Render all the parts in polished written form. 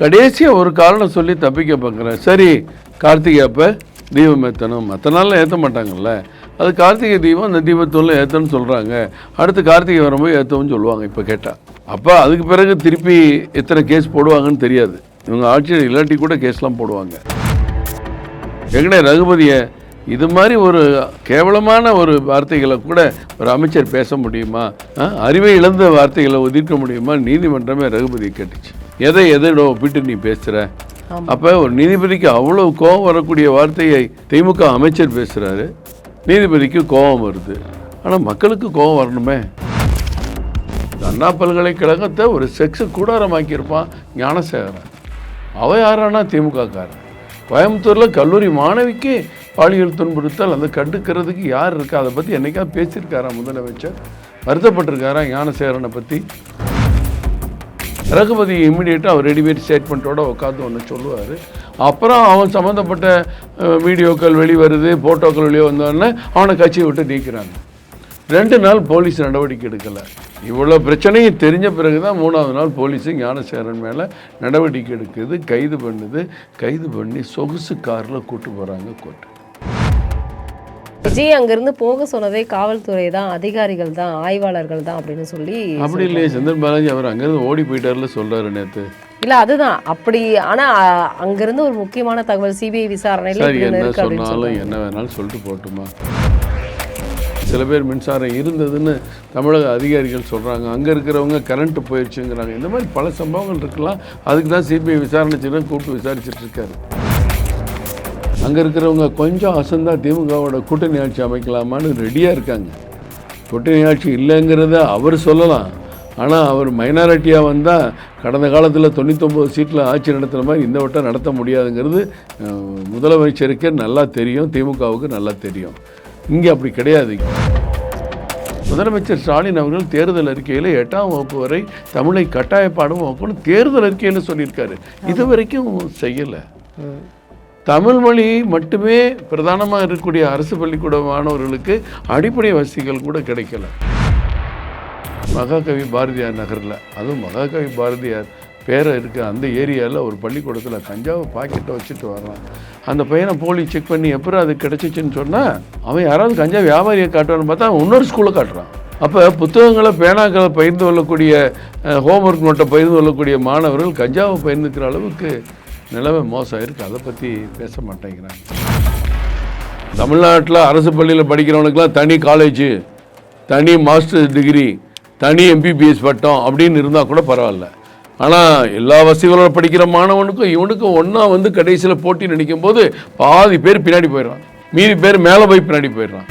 கடைசியாக ஒரு காரணம் சொல்லி தப்பிக்க பார்க்குறேன். சரி, கார்த்திகை அப்போ தீபம் ஏற்றணும், மற்ற நாளில் ஏற்ற மாட்டாங்கல்ல, அது கார்த்திகை தீபம், அந்த தீபத்தூரில் ஏற்றணும்னு சொல்கிறாங்க, அடுத்து கார்த்திகை வரும்போது ஏற்றவும் சொல்லுவாங்க. இப்போ கேட்டால் அப்போ அதுக்கு பிறகு திருப்பி எத்தனை கேஸ் போடுவாங்கன்னு தெரியாது. இவங்க ஆட்சியில் இல்லாட்டி கூட கேஸ்லாம் போடுவாங்க. எங்கடே ரகுபதியை இது மாதிரி ஒரு கேவலமான ஒரு வார்த்தைகளை கூட ஒரு அமைச்சர் பேச முடியுமா? அறிவை இழந்த வார்த்தைகளை ஒதுக்க முடியுமா? நீதிமன்றமே ரகுபதியை கேட்டுச்சு. எதோட ஒப்பிட்டு நீ பேசுகிற? அப்போ ஒரு நீதிபதிக்கு அவ்வளோ கோபம் வரக்கூடிய வார்த்தையை திமுக அமைச்சர் பேசுகிறாரு, நீதிபதிக்கு கோபம் வருது. ஆனால் மக்களுக்கு கோபம் வரணுமே. அண்ணா பல்கலைக்கழகத்தை ஒரு செக்ஸு கூடாரமாக்கியிருப்பான் ஞானசேகரன். அவன் யாரானா திமுககாரன். கோயம்புத்தூரில் கல்லூரி மாணவிக்கு பாலியல் துன்புறுத்தல், அந்த கண்டுக்கிறதுக்கு யார் இருக்கா? அதை பற்றி என்னைக்காவது பேசியிருக்காரா முதலமைச்சர்? வருத்தப்பட்டிருக்காரா ஞானசேகரனை பற்றி? ரகுபதி இம்மிடியேட்டாக அவர் ரெடிமேட் ஸ்டேட்மெண்ட்டோடு உட்காந்து ஒன்று சொல்லுவார். அப்புறம் அவன் சம்மந்தப்பட்ட வீடியோக்கள் வெளிவருது, ஃபோட்டோக்கள் வெளியே வந்தோடனே அவனை கட்சியை விட்டு நீக்கிறாங்க. 2 நாள் போலீஸ் நடவடிக்கை எடுக்கலை. இவ்வளோ பிரச்சனையும் தெரிஞ்ச பிறகு தான் 3ஆவது நாள் போலீஸு ஞானசேகரன் மேலே நடவடிக்கை எடுக்குது, கைது பண்ணுது. கைது பண்ணி சொகுசு காரில் கூட்டு போகிறாங்க கோர்ட்டு. விஜய் அங்கிருந்து போக சொன்னதே காவல்துறை தான், அதிகாரிகள் தான், ஆய்வாளர்கள் தான் அப்படின்னு சொல்லி. அப்படி இல்லையே, செந்தில் பாலாஜி அவர் அங்கேருந்து ஓடி போயிட்டார்ல சொல்கிறாரு நேற்று. இல்லை அதுதான் அப்படி. ஆனால் அங்கிருந்து ஒரு முக்கியமான தகவல் சிபிஐ விசாரணையில் என்ன சொன்னாலும் என்ன வேணாலும் சொல்லிட்டு போட்டுமா. சில பேர் மின்சாரம் இருந்ததுன்னு தமிழக அதிகாரிகள் சொல்கிறாங்க, அங்கே இருக்கிறவங்க கரண்ட்டு போயிடுச்சுங்கிறாங்க. இந்த மாதிரி பல சம்பவங்கள் இருக்கலாம். அதுக்கு தான் சிபிஐ விசாரணை கூப்பிட்டு விசாரிச்சுட்டு இருக்காரு. அங்கே இருக்கிறவங்க கொஞ்சம் அசந்தா திமுகவோட கூட்டணி ஆட்சி அமைக்கலாமான்னு ரெடியாக இருக்காங்க. கூட்டணி ஆட்சி இல்லைங்கிறத அவர் சொல்லலாம், ஆனால் அவர் மைனாரிட்டியாக வந்தால் கடந்த காலத்தில் 99 சீட்டில் ஆட்சி நடத்துகிற மாதிரி இந்த வட்டம் நடத்த முடியாதுங்கிறது முதலமைச்சருக்கு நல்லா தெரியும், திமுகவுக்கு நல்லா தெரியும். இங்கே அப்படி கிடையாது. முதலமைச்சர் ஸ்டாலின் அவர்கள் தேர்தல் அறிக்கையில் 8ஆம் வகுப்பு வரை தமிழை கட்டாய பாடம் வகுப்புன்னு தேர்தல் அறிக்கையில் சொல்லியிருக்காரு. இது வரைக்கும் செய்யலை. தமிழ் மொழி மட்டுமே பிரதானமாக இருக்கக்கூடிய அரசு பள்ளிக்கூட மாணவர்களுக்கு அடிப்படை வசதிகள் கூட கிடைக்கல. மகாகவி பாரதியார் நகரில், அதுவும் மகாகவி பாரதியார் பேரை இருக்க அந்த ஏரியாவில் ஒரு பள்ளிக்கூடத்தில் கஞ்சாவை பாக்கெட்டை வச்சுட்டு வர்றான். அந்த பையனை போலீஸ் செக் பண்ணி எப்போ அது கிடச்சிச்சின்னு சொன்னால் அவன் யாராவது கஞ்சா வியாபாரியை காட்டுவான்னு பார்த்தா அவன் இன்னொரு ஸ்கூலில் காட்டுறான். அப்போ புத்தகங்களை பேனாக்களை பகிர்ந்து கொள்ளக்கூடிய, ஹோம்ஒர்க் நோட்டை பகிர்ந்து கொள்ளக்கூடிய மாணவர்கள் கஞ்சாவை பகிர்ந்துக்கிற அளவுக்கு நிலைமை மோசம் இருக்குது. அதை பற்றி பேச மாட்டேங்கிறாங்க. தமிழ்நாட்டில் அரசு பள்ளியில் படிக்கிறவனுக்கெல்லாம் தனி காலேஜு, தனி மாஸ்டர் டிகிரி, தனி எம்பிபிஎஸ் பட்டம் அப்படின்னு இருந்தால் கூட பரவாயில்ல. ஆனால் எல்லா வசதிகளோட படிக்கிற மாணவனுக்கும் இவனுக்கும் ஒன்றா கடைசியில் போட்டி நினைக்கும் போது பாதி பேர் பின்னாடி போயிடுறான், மீதி பேர் மேலே போய் பின்னாடி போயிடுறான்.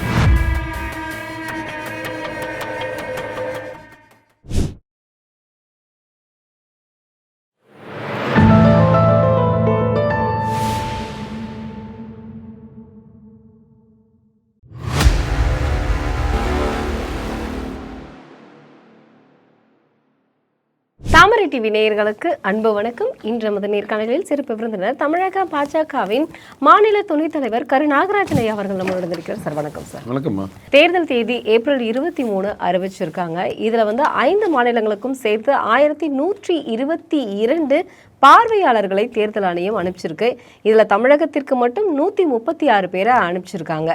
தாமரை டிவி நேயர்களுக்கு அன்பு வணக்கம். இன்று நமது நேர்காணலில் சிறப்பு விருந்தினர் தமிழக பாஜகவின் மாநில துணைத் தலைவர் கரு நாகராஜன் ஐயா அவர்கள் நம்மளோட இருக்கிறார். சார் வணக்கம். சார் வணக்கம்மா. தேர்தல் தேதி ஏப்ரல் 23 அறிவிச்சிருக்காங்க. இதில் 5 மாநிலங்களுக்கும் சேர்த்து 1122 பார்வையாளர்களை தேர்தல் ஆணையம் அனுப்பிச்சிருக்கு. இதில் தமிழகத்திற்கு மட்டும் 136 பேரை அனுப்பிச்சிருக்காங்க.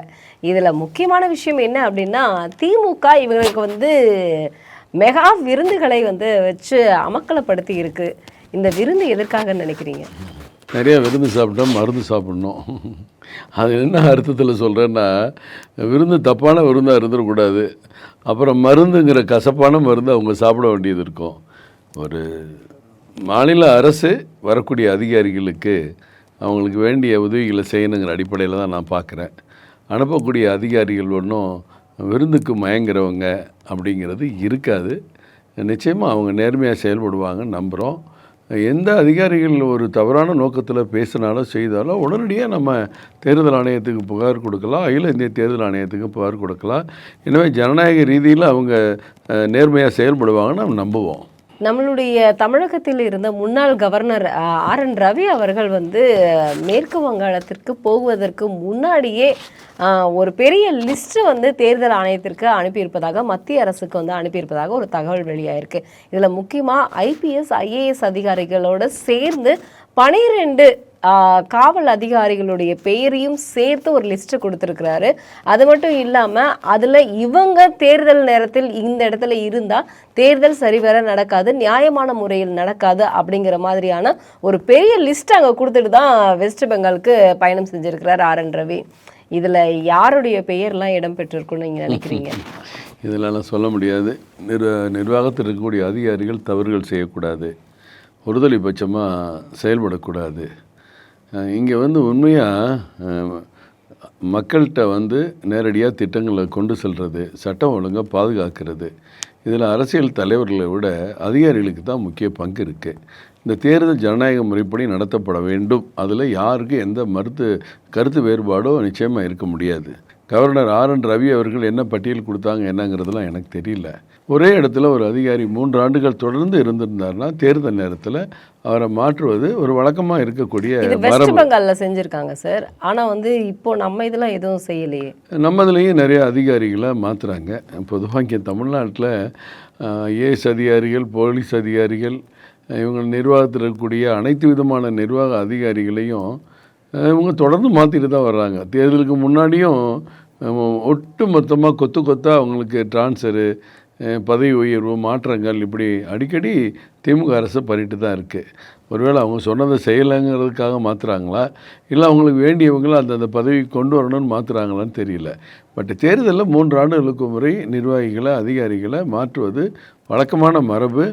இதில் முக்கியமான விஷயம் என்ன அப்படின்னா, திமுக இவங்களுக்கு மெகா விருந்துகளை வச்சு அமக்கலப்படுத்தி இருக்கு. இந்த விருந்து எதற்காக நினைக்கிறீங்க? நிறைய விருந்து சாப்பிட்டோம், மருந்து சாப்பிட்ணும். அது என்ன அர்த்தத்தில் சொல்கிறேன்னா, விருந்து தப்பான விருந்தாக இருந்துடக்கூடாது. அப்புறம் மருந்துங்கிற கசப்பான மருந்து அவங்க சாப்பிட வேண்டியது இருக்கும். ஒரு மாநில அரசு வரக்கூடிய அதிகாரிகளுக்கு அவங்களுக்கு வேண்டிய உதவிகளை செய்யணுங்கிற அடிப்படையில் தான் நான் பார்க்குறேன். அனுப்பக்கூடிய அதிகாரிகள் ஒன்றும் விருந்துக்கு மயங்கிறவங்க அப்படிங்கிறது இருக்காது. நிச்சயமாக அவங்க நேர்மையாக செயல்படுவாங்கன்னு நம்புகிறோம். எந்த அதிகாரிகள் ஒரு தவறான நோக்கத்தில் பேசினாலோ செய்தாலோ உடனடியாக நம்ம தேர்தல் ஆணையத்துக்கு புகார் கொடுக்கலாம், அகில இந்திய தேர்தல் ஆணையத்துக்கு புகார் கொடுக்கலாம். எனவே ஜனநாயக ரீதியில் அவங்க நேர்மையாக செயல்படுவாங்கன்னு நம்ம நம்புவோம். நம்மளுடைய தமிழகத்தில் இருந்த முன்னாள் கவர்னர் RN ரவி அவர்கள் வந்து மேற்கு வங்காளத்திற்கு போவதற்கு முன்னாடியே ஒரு பெரிய லிஸ்ட்டு வந்து தேர்தல் ஆணையத்திற்கு அனுப்பியிருப்பதாக மத்திய அரசுக்கு வந்து அனுப்பியிருப்பதாக ஒரு தகவல் வெளியாயிருக்கு. இதில் முக்கியமாக IPS IAS அதிகாரிகளோடு சேர்ந்து 12 காவல் அதிகாரிகளுடைய பெயரையும் சேர்த்து ஒரு லிஸ்ட்டு கொடுத்துருக்கிறாரு. அது மட்டும் இல்லாமல் அதில் இவங்க தேர்தல் நேரத்தில் இந்த இடத்துல இருந்தால் தேர்தல் சரிவர நடக்காது, நியாயமான முறையில் நடக்காது அப்படிங்கிற மாதிரியான ஒரு பெரிய லிஸ்ட் அங்கே கொடுத்துட்டு தான் வெஸ்ட் பெங்காலுக்கு பயணம் செஞ்சுருக்கிறார் RN ரவி. இதில் யாருடைய பெயர்லாம் இடம்பெற்றிருக்குன்னு நீங்கள் நினைக்கிறீங்க? இதெல்லாம் சொல்ல முடியாது. நிர்வாகத்தில் இருக்கக்கூடிய அதிகாரிகள் தவறுகள் செய்யக்கூடாது, ஒருதலை பட்சமாக செயல்படக்கூடாது. இங்கே வந்து உண்மையாக மக்கள்கிட்ட வந்து நேரடியாக திட்டங்களை கொண்டு செல்வது, சட்டம் ஒழுங்கை பாதுகாக்கிறது, இதில் அரசியல் தலைவர்களை விட அதிகாரிகளுக்கு தான் முக்கிய பங்கு இருக்குது. இந்த தேர்தல் ஜனநாயக முறைப்படி நடத்தப்பட வேண்டும். அதில் யாருக்கு எந்த கருத்து வேறுபாடோ நிச்சயமாக இருக்க முடியாது. கவர்னர் RN ரவி அவர்கள் என்ன பட்டியல் கொடுத்தாங்க என்னங்கிறதுலாம் எனக்கு தெரியல. ஒரே இடத்துல ஒரு அதிகாரி 3 ஆண்டுகள் தொடர்ந்து இருந்திருந்தாருன்னா தேர்தல் நேரத்தில் அவரை மாற்றுவது ஒரு வழக்கமாக இருக்கக்கூடிய வெஸ்ட் பெங்கால்ல செஞ்சுருக்காங்க சார். ஆனால் வந்து இப்போ நம்ம இதெல்லாம் எதுவும் செய்யலையே. நம்ம இதுலேயும் நிறைய அதிகாரிகளை மாற்றுறாங்க. பொதுவாக இங்கே தமிழ்நாட்டில் IAS அதிகாரிகள், போலீஸ் அதிகாரிகள், இவங்க நிர்வாகத்தில் இருக்கக்கூடிய அனைத்து விதமான நிர்வாக அதிகாரிகளையும் இவங்க தொடர்ந்து மாற்றிட்டு தான் வர்றாங்க. தேர்தலுக்கு முன்னாடியும் ஒட்டு மொத்தமாக கொத்தாக அவங்களுக்கு டிரான்ஸ்ஃபரு, பதவி உயர்வு, மாற்றங்கள் இப்படி அடிக்கடி திமுக அரசு பண்ணிட்டு தான் இருக்குது. ஒருவேளை அவங்க சொன்னதை செய்யலைங்கிறதுக்காக மாற்றுறாங்களா, இல்லை அவங்களுக்கு வேண்டியவங்களை அந்தந்த பதவி கொண்டு வரணும்னு மாற்றுறாங்களான்னு தெரியல. பட் தேர்தலில் 3 ஆண்டுகளுக்கு முறை நிர்வாகிகளை, அதிகாரிகளை மாற்றுவது வழக்கமான மரபு.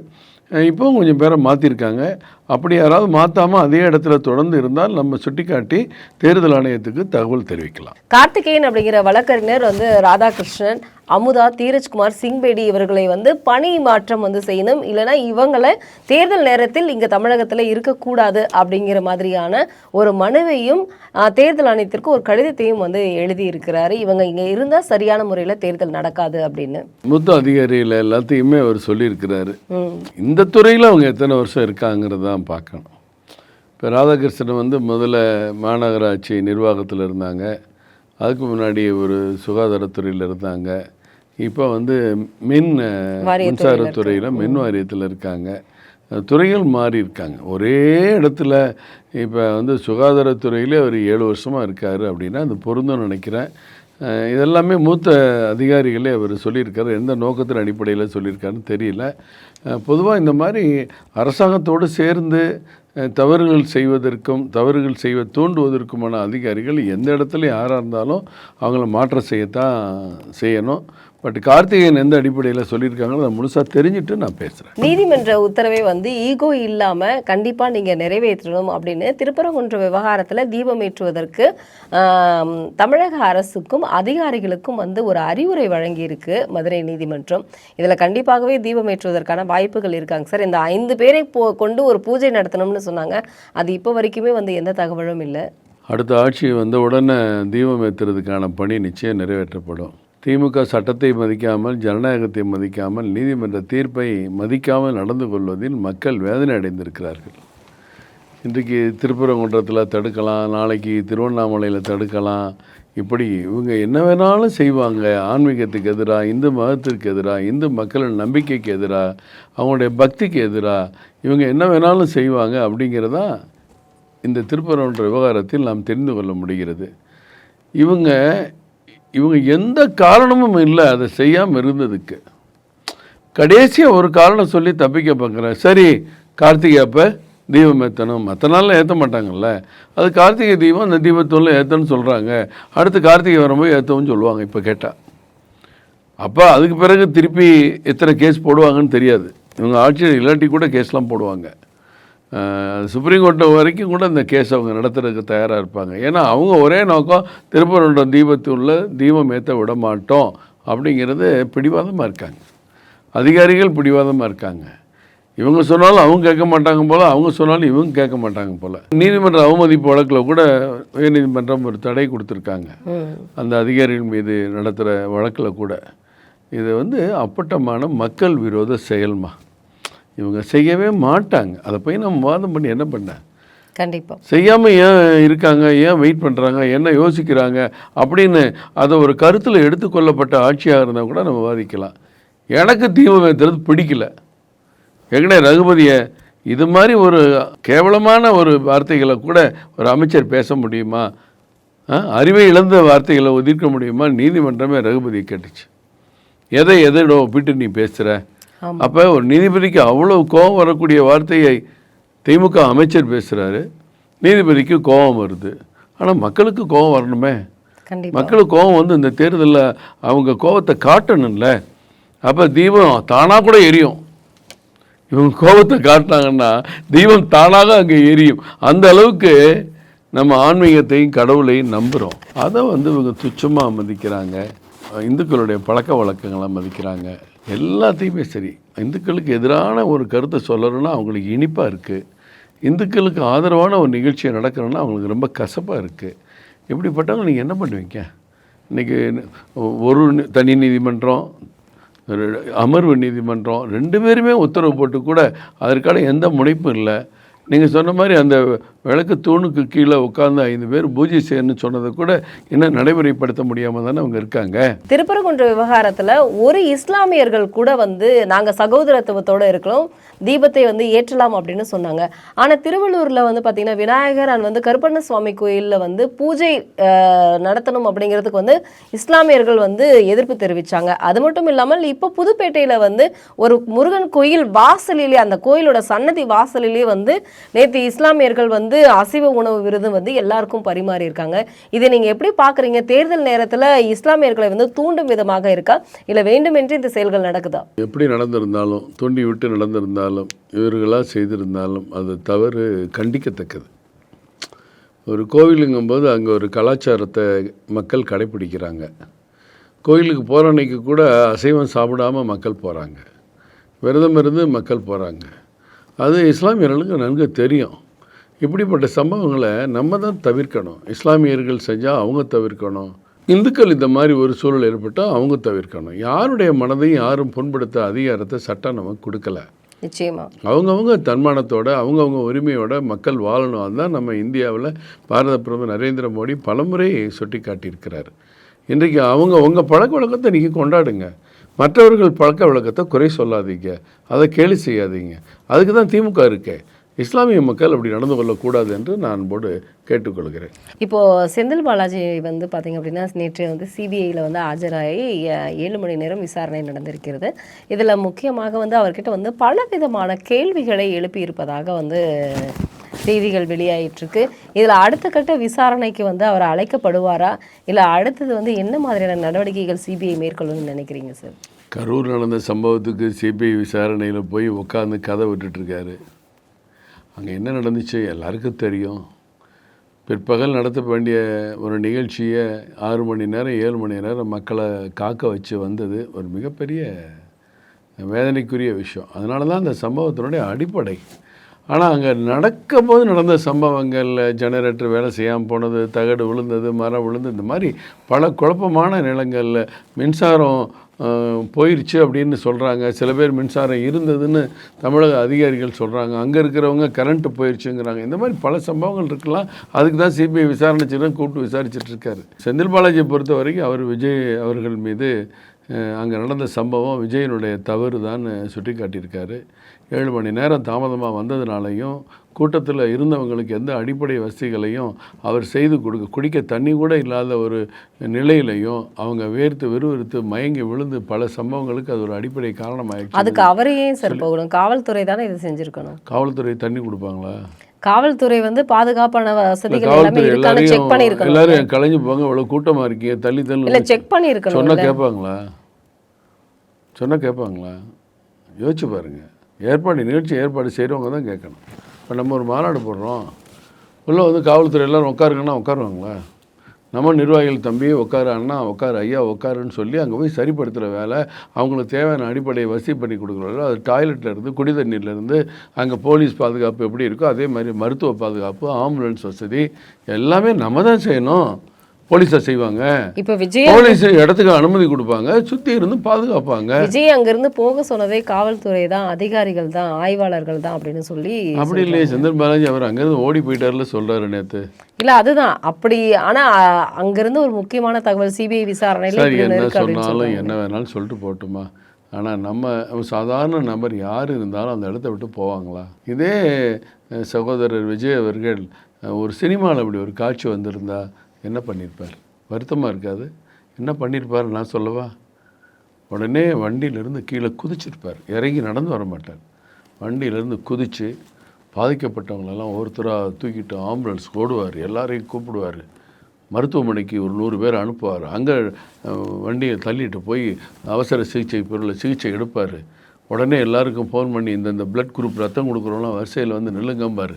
இப்போவும் கொஞ்சம் பேரை மாற்றிருக்காங்க. அப்படி யாராவது மாற்றாமல் அதே இடத்துல தொடர்ந்து இருந்தால் நம்ம சுட்டிக்காட்டி தேர்தல் ஆணையத்துக்கு தகவல் தெரிவிக்கலாம். கார்த்திகேயன் அப்படிங்கிற வழக்கறிஞர் வந்து ராதாகிருஷ்ணன், அமுதா, தீரஜ்குமார், சிங்பேடி இவர்களை வந்து பணி மாற்றம் வந்து செய்யணும், இல்லைனா இவங்களை தேர்தல் நேரத்தில் இங்கே தமிழகத்தில் இருக்கக்கூடாது அப்படிங்கிற மாதிரியான ஒரு மனுவையும் தேர்தல் ஆணையத்திற்கு ஒரு கடிதத்தையும் வந்து எழுதியிருக்கிறாரு. இவங்க இங்கே இருந்தால் சரியான முறையில் தேர்தல் நடக்காது அப்படின்னு மூத்த அதிகாரிகள் எல்லாத்தையுமே அவர் சொல்லியிருக்கிறாரு. இந்த துறையில் அவங்க எத்தனை வருஷம் இருக்காங்கிறதான் பார்க்கணும். இப்போ ராதாகிருஷ்ணன் வந்து முதல்ல மாநகராட்சி நிர்வாகத்தில் இருந்தாங்க, அதுக்கு முன்னாடி ஒரு சுகாதாரத்துறையில் இருந்தாங்க, இப்போ வந்து மின்சாரத்துறையில் மின் வாரியத்தில் இருக்காங்க. துறைகள் மாறி இருக்காங்க. ஒரே இடத்துல இப்போ வந்து சுகாதாரத்துறையிலே அவர் 7 வருஷமாக இருக்கார் அப்படின்னா அது பொருந்தும் நினைக்கிறேன். இதெல்லாமே மூத்த அதிகாரிகளே அவர் சொல்லியிருக்காரு. எந்த நோக்கத்தின் அடிப்படையில் சொல்லியிருக்காருன்னு தெரியல. பொதுவாக இந்த மாதிரி அரசாங்கத்தோடு சேர்ந்து தவறுகள் செய்வ தூண்டுவதற்குமான அதிகாரிகள் எந்த இடத்துல யாராக இருந்தாலும் அவங்கள மாற்றம் செய்யத்தான் செய்யணும். பட் கார்த்திகேயன் எந்த அடிப்படையில் சொல்லியிருக்காங்களோ அதை முழுசாக தெரிஞ்சுட்டு நான் பேசுகிறேன். நீதிமன்ற உத்தரவை வந்து ஈகோ இல்லாமல் கண்டிப்பாக நீங்கள் நிறைவேற்றணும் அப்படின்னு திருப்பரங்குன்ற விவகாரத்தில் தீபம் ஏற்றுவதற்கு தமிழக அரசுக்கும் அதிகாரிகளுக்கும் வந்து ஒரு அறிவுரை வழங்கியிருக்கு மதுரை நீதிமன்றம். இதில் கண்டிப்பாகவே தீபம் ஏற்றுவதற்கான வாய்ப்புகள் இருக்காங்க சார். இந்த 5 பேரை கொண்டு ஒரு பூஜை நடத்தணும்னு சொன்னாங்க. அது இப்போ வரைக்குமே வந்து எந்த தகவலும் இல்லை. அடுத்த ஆட்சி வந்த உடனே தீபம் ஏற்றுறதுக்கான பணி நிச்சயம் நிறைவேற்றப்படும். திமுக சட்டத்தை மதிக்காமல், ஜனநாயகத்தை மதிக்காமல், நீதிமன்ற தீர்ப்பை மதிக்காமல் நடந்து கொள்வதில் மக்கள் வேதனை அடைந்திருக்கிறார்கள். இன்றைக்கு திருப்பரங்குன்றத்தில் தடுக்கலாம், நாளைக்கு திருவண்ணாமலையில் தடுக்கலாம், இப்படி இவங்க என்ன வேணாலும் செய்வாங்க. ஆன்மீகத்துக்கு எதிராக, இந்து மதத்திற்கு எதிராக, இந்து மக்களின் நம்பிக்கைக்கு எதிராக, அவங்களுடைய பக்திக்கு எதிராக இவங்க என்ன வேணாலும் செய்வாங்க. அப்படிங்கிறதான் இந்த திருப்பரங்குன்ற விவகாரத்தில் நாம் தெரிந்து கொள்ள முடிகிறது. இவங்க எந்த காரணமும் இல்லை அதை செய்யாமல் இருந்ததுக்கு. கடைசியாக ஒரு காரணம் சொல்லி தப்பிக்க பார்க்குறேன். சரி, கார்த்திகை அப்போ தீபம் ஏற்றணும், மற்ற நாளில் ஏற்ற மாட்டாங்கல்ல, அது கார்த்திகை தீபம், அந்த தீபத்தோடு ஏற்றணும்னு சொல்கிறாங்க. அடுத்து கார்த்திகை வரும்போது ஏற்றவும் சொல்லுவாங்க. இப்போ கேட்டால் அப்போ அதுக்கு பிறகு திருப்பி எத்தனை கேஸ் போடுவாங்கன்னு தெரியாது. இவங்க ஆட்சியில் இல்லாட்டி கூட கேஸ்லாம் போடுவாங்க. சுப்ரீம் கோர்ட்டு வரைக்கும் கூட இந்த கேஸ் அவங்க நடத்துறதுக்கு தயாராக இருப்பாங்க. ஏன்னா அவங்க ஒரே நோக்கம் திருப்பரங்குன்றம் தீபத்துள்ள தீபம் ஏற்ற விட மாட்டோம் அப்படிங்கிறது பிடிவாதமாக இருக்காங்க. அதிகாரிகள் பிடிவாதமாக இருக்காங்க. இவங்க சொன்னாலும் அவங்க கேட்க மாட்டாங்க போல், அவங்க சொன்னாலும் இவங்க கேட்க மாட்டாங்க போல். நீதிமன்ற அவமதிப்பு வழக்கில் கூட உயர்நீதிமன்றம் ஒரு தடை கொடுத்துருக்காங்க அந்த அதிகாரிகள் மீது நடத்துகிற வழக்கில் கூட. இது வந்து அப்பட்டமான மக்கள் விரோத செயல்மா. இவங்க செய்யவே மாட்டாங்க. அதை போய் நம்ம வாதம் பண்ணி என்ன பண்ண? கண்டிப்பாக செய்யாமல் ஏன் இருக்காங்க, ஏன் வெயிட் பண்ணுறாங்க, என்ன யோசிக்கிறாங்க அப்படின்னு அதை ஒரு கருத்தில் எடுத்துக்கொள்ளப்பட்ட ஆட்சியாக இருந்தால் கூட நம்ம வாதிக்கலாம். எனக்கு தீபமேத்துறது பிடிக்கல. எங்கடே ரகுபதியை இது மாதிரி ஒரு கேவலமான ஒரு வார்த்தைகளை கூட ஒரு அமைச்சர் பேச முடியுமா? அறிவை இழந்த வார்த்தைகளை ஒதுக்க முடியுமா? நீதிமன்றமே ரகுபதியை கேட்டுச்சு. எதோட ஒப்பிட்டு நீ பேசுகிற? அப்போ ஒரு நீதிபதிக்கு அவ்வளோ கோபம் வரக்கூடிய வார்த்தையை திமுக அமைச்சர் பேசுகிறாரு, நீதிபதிக்கு கோபம் வருது. ஆனால் மக்களுக்கு கோபம் வரணுமே. மக்களுக்கு கோபம் வந்து இந்த தேர்தலில் அவங்க கோபத்தை காட்டணும்ல. அப்போ தீபம் தானாக கூட எரியும். இவங்க கோபத்தை காட்டினாங்கன்னா தீபம் தானாக அங்கே எரியும். அந்த அளவுக்கு நம்ம ஆன்மீகத்தையும் கடவுளையும் நம்புகிறோம். அதை வந்து இவங்க துச்சமாக மதிக்கிறாங்க. இந்துக்களுடைய பழக்க வழக்கங்களை மதிக்கிறாங்க. எல்லாத்தையுமே சரி. இந்துக்களுக்கு எதிரான ஒரு கருத்தை சொல்லணும்னா அவங்களுக்கு இனிப்பாக இருக்குது. இந்துக்களுக்கு ஆதரவான ஒரு நிகழ்ச்சியை நடக்கணும்னா அவங்களுக்கு ரொம்ப கசப்பாக இருக்குது. இப்படிப்பட்டவங்க நீங்கள் என்ன பண்ணுவீங்க? இன்றைக்கி ஒரு தனி நீதிமன்றம், அமர்வு நீதிமன்றம் 2 பேருமே உத்தரவு போட்டு கூட அதற்கான எந்த முனைப்பும் இல்லை. நீங்கள் சொன்ன மாதிரி அந்த விளக்கு தூணுக்கு கீழே உட்கார்ந்து 5 பேர் பூஜை செய்யணும்னு சொன்னதை கூட இன்னும் நடைமுறைப்படுத்த முடியாமல் தானே அவங்க இருக்காங்க. திருப்பரங்குன்ற விவகாரத்தில் ஒரு இஸ்லாமியர்கள் கூட வந்து நாங்கள் சகோதரத்துவத்தோடு இருக்கிறோம், தீபத்தை வந்து ஏற்றலாம் அப்படின்னு சொன்னாங்க. ஆனால் திருவள்ளூரில் வந்து பார்த்திங்கன்னா விநாயகர் அண்ட் வந்து கருப்பண்ண சுவாமி கோயிலில் வந்து பூஜை நடத்தணும் அப்படிங்கிறதுக்கு வந்து இஸ்லாமியர்கள் வந்து எதிர்ப்பு தெரிவித்தாங்க. அது மட்டும் இல்லாமல் இப்போ புதுப்பேட்டையில் வந்து ஒரு முருகன் கோயில் வாசலிலே, அந்த கோயிலோட சன்னதி வாசலிலே வந்து நேற்று இஸ்லாமியர்கள் வந்து அசைவ உணவு விருது வந்து எல்லாருக்கும் பரிமாறி இருக்காங்க. இதை நீங்க எப்படி பாக்குறீங்க? தேர்தல் நேரத்தில் இஸ்லாமியர்களை வந்து தூண்டும் விதமாக இருக்கா, இல்லை வேண்டுமென்று இந்த செயல்கள் நடக்குதா? எப்படி நடந்திருந்தாலும், தூண்டி விட்டு நடந்திருந்தாலும், இவர்களாக செய்திருந்தாலும் அது தவறு, கண்டிக்கத்தக்கது. ஒரு கோவிலுங்கும்போது அங்கே ஒரு கலாச்சாரத்தை மக்கள் கடைப்பிடிக்கிறாங்க. கோயிலுக்கு போகிற அன்னைக்கு கூட அசைவம் சாப்பிடாமல் மக்கள் போகிறாங்க, விரதம் இருந்து மக்கள் போகிறாங்க. அது இஸ்லாமியர்களுக்கு நன்கு தெரியும். இப்படிப்பட்ட சம்பவங்களை நம்ம தான் தவிர்க்கணும். இஸ்லாமியர்கள் செஞ்சால் அவங்க தவிர்க்கணும். இந்துக்கள் இந்த மாதிரி ஒரு சூழல் ஏற்பட்டால் அவங்க தவிர்க்கணும். யாருடைய மனதையும் யாரும் புண்படுத்த அதிகாரத்தை சட்டம் நமக்கு கொடுக்கல. நிச்சயமாக அவங்கவுங்க தன்மானத்தோட அவங்கவுங்க உரிமையோட மக்கள் வாழணும். அதுதான் நம்ம இந்தியாவில் பாரத பிரதமர் நரேந்திர மோடி பலமுறை சுட்டி காட்டியிருக்கிறார். இன்றைக்கு உங்கள் பழக்க வழக்கத்தை நீங்கள் கொண்டாடுங்க, மற்றவர்கள் பழக்க வழக்கத்தை குறை சொல்லாதீங்க, அதை கேலி செய்யாதீங்க. அதுக்கு தான் திமுக இருக்கே. இஸ்லாமிய மக்கள் அப்படி நடந்து கொள்ளக்கூடாது என்று நான் போடு கேட்டுக்கொள்கிறேன். இப்போது செந்தில் பாலாஜி வந்து பார்த்திங்க அப்படின்னா நேற்று வந்து சிபிஐயில் வந்து ஆஜராகி 7 மணி நேரம் விசாரணை நடந்திருக்கிறது. இதில் முக்கியமாக வந்து அவர்கிட்ட வந்து பலவிதமான கேள்விகளை எழுப்பியிருப்பதாக வந்து செய்திகள் வெளியாயிட்டிருக்கு. இதில் அடுத்த கட்ட விசாரணைக்கு வந்து அவர் அழைக்கப்படுவாரா, இல்லை அடுத்தது வந்து என்ன மாதிரியான நடவடிக்கைகள் சிபிஐ மேற்கொள்ளணும்னு நினைக்கிறீங்க சார்? கரூர் நடந்த சம்பவத்துக்கு சிபிஐ விசாரணையில் போய் உட்காந்து கதை விட்டுட்டுருக்காரு. அங்கே என்ன நடந்துச்சு எல்லாருக்கும் தெரியும். பிற்பகல் நடத்த வேண்டிய ஒரு நிகழ்ச்சியை 6 மணி நேரம் 7 மணி நேரம் மக்களை காக்க வச்சு வந்தது ஒரு மிகப்பெரிய வேதனைக்குரிய விஷயம். அதனால தான் அந்த சம்பவத்தினுடைய அடிப்படை. ஆனால் அங்கே நடக்கும்போது நடந்த சம்பவங்களில் ஜெனரேட்டர் வேலை செய்யாமல் போனது, தகடு விழுந்தது, மரம் விழுந்து, இந்த மாதிரி பல குழப்பமான நிலங்களில் மின்சாரம் போயிடுச்சு அப்படின்னு சொல்கிறாங்க. சில பேர் மின்சாரம் இருந்ததுன்னு தமிழக அதிகாரிகள் சொல்கிறாங்க. அங்கே இருக்கிறவங்க கரண்ட்டு போயிடுச்சுங்கிறாங்க. இந்த மாதிரி பல சம்பவங்கள் இருக்கலாம். அதுக்கு தான் சிபிஐ விசாரணை செய்யணும் கூப்பிட்டு விசாரிச்சுட்டு இருக்காரு. செந்தில் பாலாஜியை பொறுத்த வரைக்கும் அவர் விஜய் அவர்கள் மீது அங்கே நடந்த சம்பவம் விஜயனுடைய தவறு தான் சுட்டி காட்டியிருக்காரு. 7 மணி நேரம் தாமதமாக வந்ததுனாலையும் கூட்டத்தில் இருந்தவங்களுக்கு எந்த அடிப்படை வசதிகளையும் அவர் செய்து குடிக்க தண்ணி கூட இல்லாத ஒரு நிலையிலையும் அவங்க வேர்த்து விறுவிறுத்து மயங்கி விழுந்து பல சம்பவங்களுக்கு அது ஒரு அடிப்படை காரணமாயிடுச்சு. அதுக்கு அவரையே சார் போகணும், காவல்துறை தானே இது செஞ்சுருக்கணும். காவல்துறை தண்ணி கொடுப்பாங்களா? காவல்துறை வந்து பாதுகாப்பான வசதிகள் எல்லாமே இருக்கானு செக் பண்ணியிருக்கணும். எல்லாரும் கலைஞ்சு போங்க, இவ்வளோ கூட்டமாக இருக்கீங்க, தள்ளி இல்லை செக் பண்ணியிருக்கணும். சொன்னால் கேட்பாங்களா? யோசிச்சு பாருங்கள். நிகழ்ச்சி ஏற்பாடு செய்கிறவங்க தான் கேட்கணும். இப்போ நம்ம ஒரு மாநாடு போடுறோம், உள்ளே வந்து காவல்துறை எல்லோரும் உட்காருங்கன்னா உட்காருவாங்களா? நம்ம நிர்வாகிகள் தம்பி உட்காரு, அண்ணா உட்காரு, ஐயா உட்காருன்னு சொல்லி அங்கே போய் சரிப்படுத்துகிற வேலை, அவங்களுக்கு தேவையான அடிப்படையை வசதி பண்ணி கொடுக்குறோம். அது டாய்லெட்லேருந்து குடி தண்ணீர்லேருந்து அங்கே போலீஸ் பாதுகாப்பு எப்படி இருக்கோ அதே மாதிரி மருத்துவ பாதுகாப்பு, ஆம்புலன்ஸ் வசதி எல்லாமே நம்ம தான் செய்யணும். போலீஸா செய்வாங்க? இப்ப விஜய் போலீஸ் இடத்துக்கு அனுமதி கொடுப்பாங்க, சுற்றி இருந்து பாதுகாப்பாங்க. விஜய் அங்கிருந்து போக சொன்னதே காவல்துறை தான், அதிகாரிகள் தான், ஆய்வாளர்கள் தான் அப்படின்னு சொல்லி. அப்படி இல்லையே, செந்தில் பாலாஜி அவர் அங்கேருந்து ஓடி போயிட்டார்ல சொல்றாரு நேற்று. இல்ல அதுதான் அப்படி. ஆனா அங்கிருந்து ஒரு முக்கியமான தகவல் சிபிஐ விசாரணையில சரி, என்ன இருக்கு அப்படின்னு சொன்னாலும் சொல்றாங்க. என்ன வேணாலும் சொல்லிட்டு போட்டுமா. ஆனால் நம்ம சாதாரண நபர் யார் இருந்தாலும் அந்த இடத்த விட்டு போவாங்களா? இதே சகோதரர் விஜய் அவர்கள் ஒரு சினிமாவில் அப்படி ஒரு காட்சி வந்திருந்தா என்ன பண்ணியிருப்பார்? வருத்தமாக இருக்காது? என்ன பண்ணியிருப்பார் நான் சொல்லவா? உடனே வண்டியிலேருந்து கீழே குதிச்சிருப்பார், இறங்கி நடந்து வர மாட்டார். வண்டியிலேருந்து குதித்து பாதிக்கப்பட்டவங்களெல்லாம் ஒருத்தராக தூக்கிட்டு ஆம்புலன்ஸ் ஓடுவார், எல்லாரையும் கூப்பிடுவார், மருத்துவமனைக்கு ஒரு 100 பேர் அனுப்புவார். அங்கே வண்டியை தள்ளிட்டு போய் அவசர சிகிச்சை பொருளில் சிகிச்சை எடுப்பார். உடனே எல்லாருக்கும் ஃபோன் பண்ணி இந்த பிளட் குரூப் ரத்தம் கொடுக்குறவங்களாம் வரிசையில் வந்து நில்லுங்கம்பார்.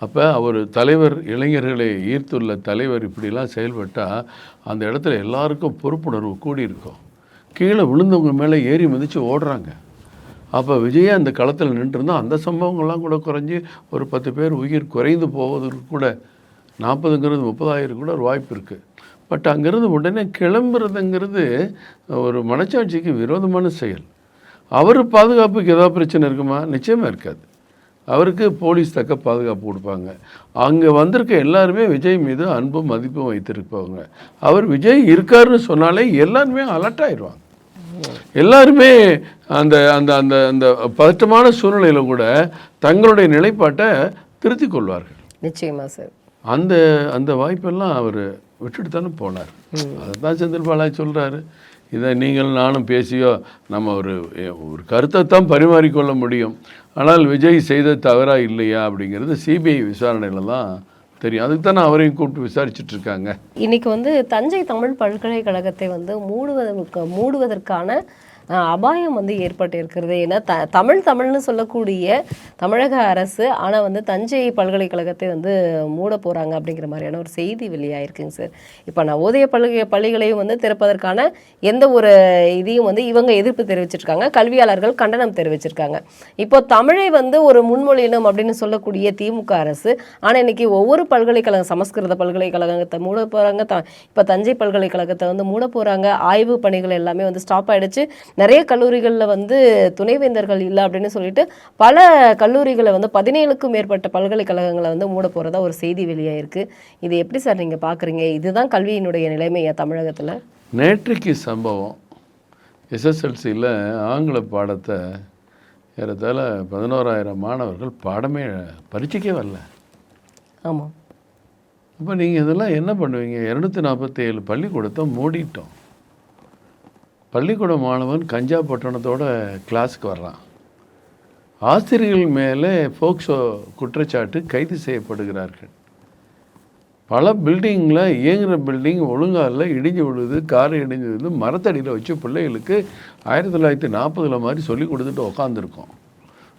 அப்போ அவர் தலைவர், இளைஞர்களை ஈர்த்துள்ள தலைவர் இப்படிலாம் செயல்பட்டால் அந்த இடத்துல எல்லாருக்கும் பொறுப்புணர்வு கூடியிருக்கும். கீழே விழுந்தவங்க மேலே ஏறி மிதித்து ஓடுறாங்க. அப்போ விஜயை அந்த களத்தில் நின்றுருந்தால் அந்த சம்பவங்கள்லாம் கூட குறைஞ்சி ஒரு 10 பேர் உயிர் குறைந்து போவதற்கு கூட 40ங்கிறது 30,000 கூட ஒரு வாய்ப்பு இருக்குது. பட் அங்கேருந்து உடனே கிளம்புறதுங்கிறது ஒரு மனச்சாட்சிக்கு விரோதமான செயல். அவர் பாதுகாப்புக்கு ஏதாவது பிரச்சனை இருக்குமா? நிச்சயமாக இருக்காது. அவருக்கு போலீஸ் தக்க பாதுகாப்பு கொடுப்பாங்க. அங்கே வந்திருக்க எல்லாருமே விஜய் மீது அன்பும் மதிப்பும் வைத்திருப்பாங்க. அவர் விஜய் இருக்காருன்னு சொன்னாலே எல்லாருமே அலர்ட் ஆயிடுவாங்க. எல்லாருமே அந்த அந்த அந்த அந்த பதற்றமான சூழ்நிலையில் கூட தங்களுடைய நிலைப்பாட்டை திருத்திக் கொள்வார்கள். நிச்சயமா சார். அந்த அந்த வாய்ப்பெல்லாம் அவர் விட்டுட்டு தானே போனார். அதை தான் செந்தில் பாலாஜி சொல்கிறாரு. இதை நீங்கள் நானும் பேசியோ நம்ம ஒரு கருத்தை தான் பரிமாறிக்கொள்ள முடியும். ஆனால் விஜய் செய்த தவறா இல்லையா அப்படிங்கிறது சிபிஐ விசாரணையில் தான் தெரியும். அதுக்கு தானே அவரையும் கூப்பிட்டு விசாரிச்சுட்டு இருக்காங்க. இன்னைக்கு வந்து தஞ்சை தமிழ் பல்கலைக்கழகத்தை வந்து மூடுவதற்கான அபாயம் வந்து ஏற்பட்டு இருக்கிறது. ஏன்னா தமிழ்னு சொல்லக்கூடிய தமிழக அரசு ஆனால் வந்து தஞ்சை பல்கலைக்கழகத்தை வந்து மூட போகிறாங்க அப்படிங்கிற மாதிரியான ஒரு செய்தி வெளியாயிருக்குங்க சார். இப்போ நவோதய பள்ளிகளையும் வந்து திறப்பதற்கான எந்த ஒரு இதையும் வந்து இவங்க எதிர்ப்பு தெரிவிச்சிருக்காங்க, கல்வியாளர்கள் கண்டனம் தெரிவிச்சிருக்காங்க. இப்போ தமிழை வந்து ஒரு முன்மொழியணும் அப்படின்னு சொல்லக்கூடிய திமுக அரசு ஆனால் இன்னைக்கு ஒவ்வொரு பல்கலைக்கழகம், சமஸ்கிருத பல்கலைக்கழகத்தை மூட போகிறாங்க, இப்போ தஞ்சை பல்கலைக்கழகத்தை வந்து மூட போகிறாங்க. ஆய்வு பணிகள் எல்லாமே வந்து ஸ்டாப் ஆகிடுச்சு. நிறைய கல்லூரிகளில் வந்து துணைவேந்தர்கள் இல்லை அப்படின்னு சொல்லிட்டு பல கல்லூரிகளை வந்து 17க்கும் மேற்பட்ட பல்கலைக்கழகங்களை வந்து மூட போகிறதா ஒரு செய்தி வெளியாயிருக்கு. இது எப்படி சார் நீங்கள் பார்க்குறீங்க? இதுதான் கல்வியினுடைய நிலைமையா தமிழகத்தில்? நேற்றைக்கு சம்பவம் எஸ்எஸ்எல்சியில் ஆங்கில பாடத்தை ஏறத்தாழ 11,000 மாணவர்கள் பாடமே பரீட்சைக்கே வரல. ஆமாம். அப்போ நீங்கள் இதெல்லாம் என்ன பண்ணுவீங்க? 247 பள்ளிக்கூடத்தை மூடிட்டோம். பள்ளிக்கூட மாணவன் கஞ்சா பட்டணத்தோட கிளாஸுக்கு வர்றான். ஆசிரியர்கள் மேலே போக்சோ குற்றச்சாட்டு கைது செய்யப்படுகிறார்கள். பல பில்டிங்கில் இயங்குகிற பில்டிங் ஒழுங்கால இடிஞ்சு விழுது, காரை இடிஞ்சு விழுது, மரத்தடியில் வச்சு பிள்ளைகளுக்கு 1940 மாதிரி சொல்லி கொடுத்துட்டு உக்காந்துருக்கோம்.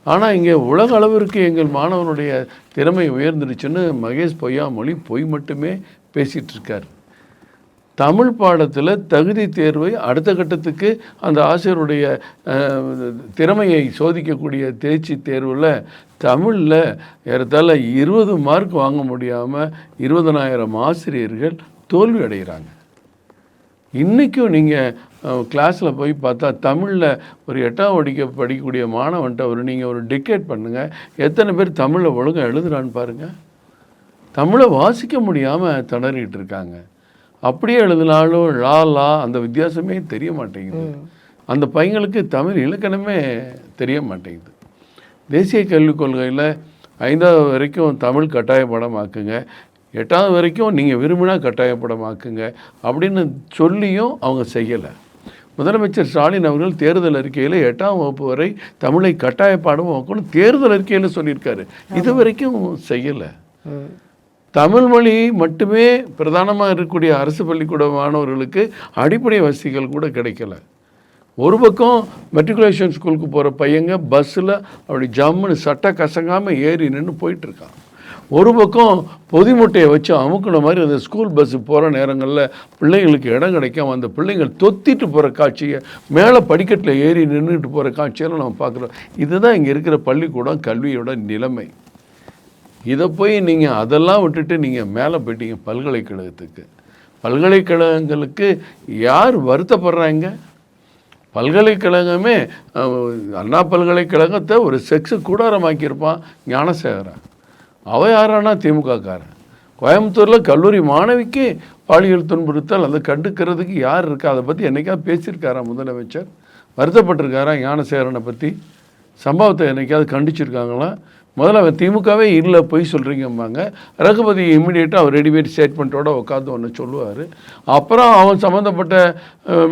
ஆனால் இங்கே உலக அளவிற்கு எங்கள் மாணவனுடைய திறமை உயர்ந்துருச்சுன்னு மகேஷ் பொய்யாமொழி பொய் மட்டுமே பேசிகிட்டு இருக்கார். தமிழ் பாடத்தில் தகுதி தேர்வை அடுத்த கட்டத்துக்கு அந்த ஆசிரியருடைய திறமையை சோதிக்கக்கூடிய தேர்ச்சி தேர்வில் தமிழில் ஏறத்தாழ 20 மார்க் வாங்க முடியாமல் 20,000 ஆசிரியர்கள் தோல்வி அடைகிறாங்க. இன்றைக்கும் நீங்கள் கிளாஸில் போய் பார்த்தா தமிழில் ஒரு 8ஆம் படிக்கக்கூடிய மாணவன்ட்ட நீங்கள் ஒரு டிக்டேட் பண்ணுங்கள், எத்தனை பேர் தமிழில் ஒழுங்காக எழுதுறான்னு பாருங்கள். தமிழை வாசிக்க முடியாமல் திணறிட்டு இருக்காங்க. அப்படியே எழுதினாலும் லா அந்த வித்தியாசமே தெரிய மாட்டேங்குது. அந்த பையங்களுக்கு தமிழ் இலக்கணமே தெரிய மாட்டேங்குது. தேசிய கல்விக் கொள்கையில் 5வது வரைக்கும் தமிழ் கட்டாயப்படமாக்குங்க, 8வது வரைக்கும் நீங்கள் விரும்பினா கட்டாயப்படமாக்குங்க அப்படின்னு சொல்லியும் அவங்க செய்யலை. முதலமைச்சர் ஸ்டாலின் அவர்கள் தேர்தல் அறிக்கையில் 8ஆம் வகுப்பு வரை தமிழை கட்டாயப்பாடமாக்கணும் தேர்தல் அறிக்கையில் சொல்லியிருக்காரு. இது வரைக்கும் செய்யலை. தமிழ் மொழி மட்டுமே பிரதானமாக இருக்கக்கூடிய அரசு பள்ளிக்கூட மாணவர்களுக்கு அடிப்படை வசதிகள் கூட கிடைக்கல. ஒரு பக்கம் மெட்ரிகுலேஷன் ஸ்கூலுக்கு போகிற பையங்க பஸ்ஸில் அப்படி ஜம்முன்னு சட்டை கசங்காமல் ஏறி நின்று போயிட்டுருக்கான். ஒரு பக்கம் பொதி முட்டையை வச்சு அமுக்கின மாதிரி அந்த ஸ்கூல் பஸ்ஸு போகிற நேரங்களில் பிள்ளைங்களுக்கு இடம் கிடைக்காம அந்த பிள்ளைங்கள் தொத்திட்டு போகிற காட்சியை, மேலே படிக்கட்டில் ஏறி நின்றுட்டு போகிற காட்சியெல்லாம் நம்ம பார்க்குறோம். இதுதான் இங்கே இருக்கிற பள்ளிக்கூடம் கல்வியோட நிலைமை. இதை போய் நீங்கள் அதெல்லாம் விட்டுட்டு நீங்கள் மேலே போயிட்டீங்க பல்கலைக்கழகத்துக்கு. பல்கலைக்கழகங்களுக்கு யார் வருத்தப்படுறாங்க? பல்கலைக்கழகமே அண்ணா பல்கலைக்கழகத்தை ஒரு செக்ஸு கூடாரமாக்கியிருப்பான் ஞானசேகரன். அவன் யாரானா திமுககாரன். கோயம்புத்தூரில் கல்லூரி மாணவிக்கு பாலியல் துன்புறுத்தல், அதை கண்டுக்கிறதுக்கு யார் இருக்கா? அதை பற்றி என்னைக்காவது பேசியிருக்காரா முதலமைச்சர்? வருத்தப்பட்டிருக்காரா ஞானசேகரனை பற்றி? சம்பவத்தை என்னைக்காவது கண்டிச்சிருக்காங்களா? முதல்ல அவன் திமுகவே இல்லை, பொய் சொல்கிறீங்கம்பாங்க. ரகுபதி இம்மிடியேட்டாக அவர் ரெடிமேட் ஸ்டேட்மெண்ட்டோடு உட்காந்து ஒன்று சொல்லுவார். அப்புறம் அவன் சம்மந்தப்பட்ட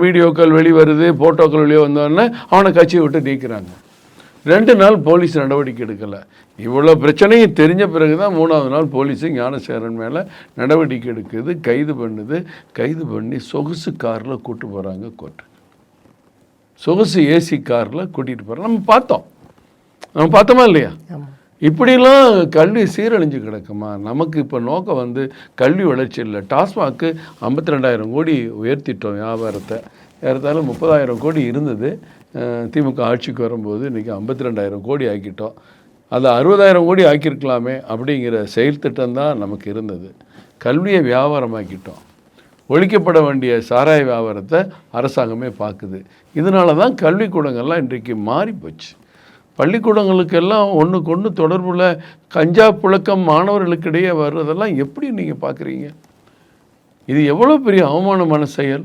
வீடியோக்கள் வெளிவருது, ஃபோட்டோக்கள் வெளியே வந்தோடனே அவனை கட்சியை விட்டு நீக்கிறாங்க. 2 நாள் போலீஸ் நடவடிக்கை எடுக்கலை. இவ்வளோ பிரச்சனையும் தெரிஞ்ச பிறகு தான் 3ஆவது நாள் போலீஸு ஞானசேகரன் மேலே நடவடிக்கை எடுக்குது, கைது பண்ணுது. கைது பண்ணி சொகுசு காரில் கூப்பிட்டு போகிறாங்க கோர்ட்டு. சொகுசு ஏசி காரில் கூட்டிகிட்டு போகிறாங்க. நம்ம பார்த்தோமா இல்லையா? இப்படிலாம் கல்வி சீரழிஞ்சு கிடக்குமா? நமக்கு இப்போ நோக்கம் கல்வி வளர்ச்சி இல்லை. டாஸ்மாக்கு 52,000 கோடி உயர்த்திட்டோம் வியாபாரத்தை. ஏறத்தாழ 30,000 கோடி இருந்தது திமுக ஆட்சிக்கு வரும்போது. இன்றைக்கி 52,000 கோடி ஆக்கிட்டோம். அதை 60,000 கோடி ஆக்கியிருக்கலாமே அப்படிங்கிற செயல் திட்டம் தான் நமக்கு இருந்தது. கல்வியை வியாபாரமாக்கிட்டோம். ஒழிக்கப்பட வேண்டிய சாராய வியாபாரத்தை அரசாங்கமே பார்க்குது. இதனால தான் கல்விக்கூடங்கள்லாம் இன்றைக்கு மாறி போச்சு. பள்ளிக்கூடங்களுக்கெல்லாம் ஒன்றுக்கு ஒன்று தொடர்புள்ள கஞ்சா புழக்கம் மாணவர்களுக்கிடையே வர்றதெல்லாம் எப்படி நீங்கள் பார்க்குறீங்க? இது எவ்வளோ பெரிய அவமானமான செயல்.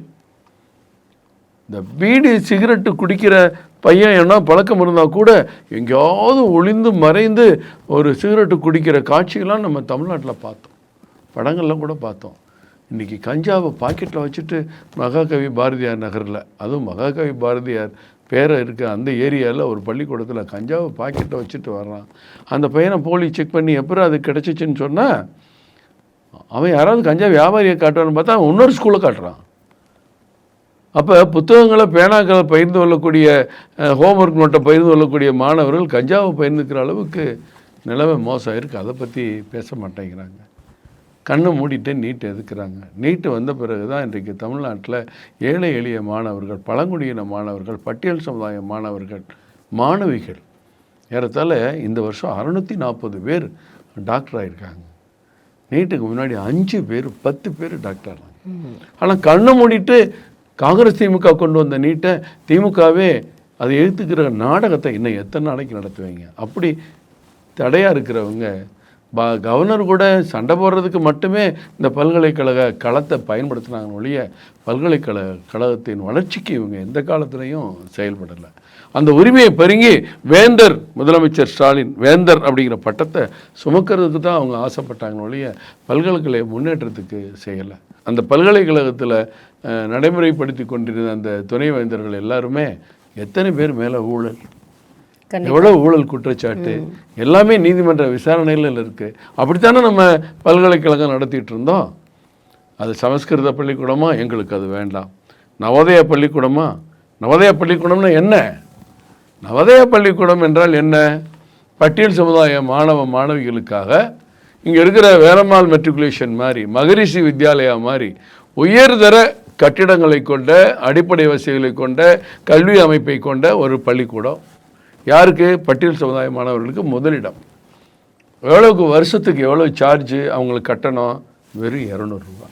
இந்த பீடி சிகரெட்டு குடிக்கிற பையன் என்ன பழக்கம் இருந்தால் கூட எங்கேயாவது ஒளிந்து மறைந்து ஒரு சிகரெட்டு குடிக்கிற காட்சிகள்லாம் நம்ம தமிழ்நாட்டில் பார்த்தோம், படங்கள்லாம் கூட பார்த்தோம். இன்றைக்கி கஞ்சாவை பாக்கெட்டில் வச்சுட்டு மகாகவி பாரதியார் நகரில், அதுவும் மகாகவி பாரதியார் பேரை இருக்க அந்த ஏரியாவில் ஒரு பள்ளிக்கூடத்தில் கஞ்சாவை பாக்கெட்டை வச்சுட்டு வர்றான். அந்த பையனை போலீஸ் செக் பண்ணி எப்போ அது கிடச்சிச்சின்னு சொன்னால், அவன் யாராவது கஞ்சா வியாபாரியை காட்டுவான்னு பார்த்தா அவன் இன்னொரு ஸ்கூலை காட்டுறான். அப்போ புத்தகங்களை பேனாக்களை பகிர்ந்து கொள்ளக்கூடிய, ஹோம்ஒர்க் நோட்டை பகிர்ந்து கொள்ளக்கூடிய மாணவர்கள் கஞ்சாவை பகிர்ந்துக்கிற அளவுக்கு நிலைமை மோசம் இருக்குது. அதை பற்றி பேச மாட்டேங்கிறாங்க. கண்ணை மூடிட்டு நீட்டு எதுக்குறாங்க. நீட்டு வந்த பிறகு தான் இன்றைக்கு தமிழ்நாட்டில் ஏழை எளிய மாணவர்கள், பழங்குடியின மாணவர்கள், பட்டியல் சமுதாய மாணவர்கள், மாணவிகள் ஏறத்தாழ இந்த வருஷம் 640 பேர் டாக்டர் ஆகியிருக்காங்க. நீட்டுக்கு முன்னாடி 5 பேர் 10 பேர் டாக்டர் ஆனாங்க. ஆனால் கண்ணை மூடிட்டு காங்கிரஸ் திமுக கொண்டு வந்த நீட்டை திமுகவே அதை எழுத்துக்கிற நாடகத்தை இன்னும் எத்தனை நாளைக்கு நடத்துவீங்க? அப்படி தடையாக இருக்கிறவங்க கவர்னர் கூட சண்டை போடுறதுக்கு மட்டுமே இந்த பல்கலைக்கழக களத்தை பயன்படுத்தினாங்க ஒழிய பல்கலைக்கழகத்தின் வளர்ச்சிக்கு இவங்க எந்த காலத்துலேயும் செயல்படலை. அந்த உரிமையை பருங்கி வேந்தர், முதலமைச்சர் ஸ்டாலின் வேந்தர் அப்படிங்கிற பட்டத்தை சுமக்கிறதுக்கு தான் அவங்க ஆசைப்பட்டாங்க ஒழிய பல்கலைக்கழக முன்னேற்றத்துக்கு செய்யலை. அந்த பல்கலைக்கழகத்தில் நடைமுறைப்படுத்தி கொண்டிருந்த அந்த துணைவேந்தர்கள் எல்லாருமே எத்தனை பேர் மேலே ஊழல், எவ்வளோ ஊழல் குற்றச்சாட்டு, எல்லாமே நீதிமன்ற விசாரணையில் இருக்குது. அப்படித்தானே நம்ம பல்கலைக்கழகம் நடத்திட்டு இருந்தோம். அது சமஸ்கிருத பள்ளிக்கூடமா? எங்களுக்கு அது வேண்டாம். நவோதயா பள்ளிக்கூடமா? நவோதயா பள்ளிக்கூடம்னா என்ன? நவோதயா பள்ளிக்கூடம் என்றால் என்ன? பட்டியல் சமுதாய மாணவ மாணவிகளுக்காக இங்கே இருக்கிற வேலம்மாள் மெட்ரிகுலேஷன் மாதிரி, மகரிஷி வித்யாலயா மாதிரி உயர்தர கட்டிடங்களை கொண்ட, அடிப்படை வசதிகளை கொண்ட, கல்வி அமைப்பை கொண்ட ஒரு பள்ளிக்கூடம். யாருக்கு? பட்டியல் சமுதாய மாணவர்களுக்கு முதலிடம். எவ்வளோக்கு வருஷத்துக்கு எவ்வளோ சார்ஜு அவங்களுக்கு கட்டணம்? வெறும் 200 ரூபா.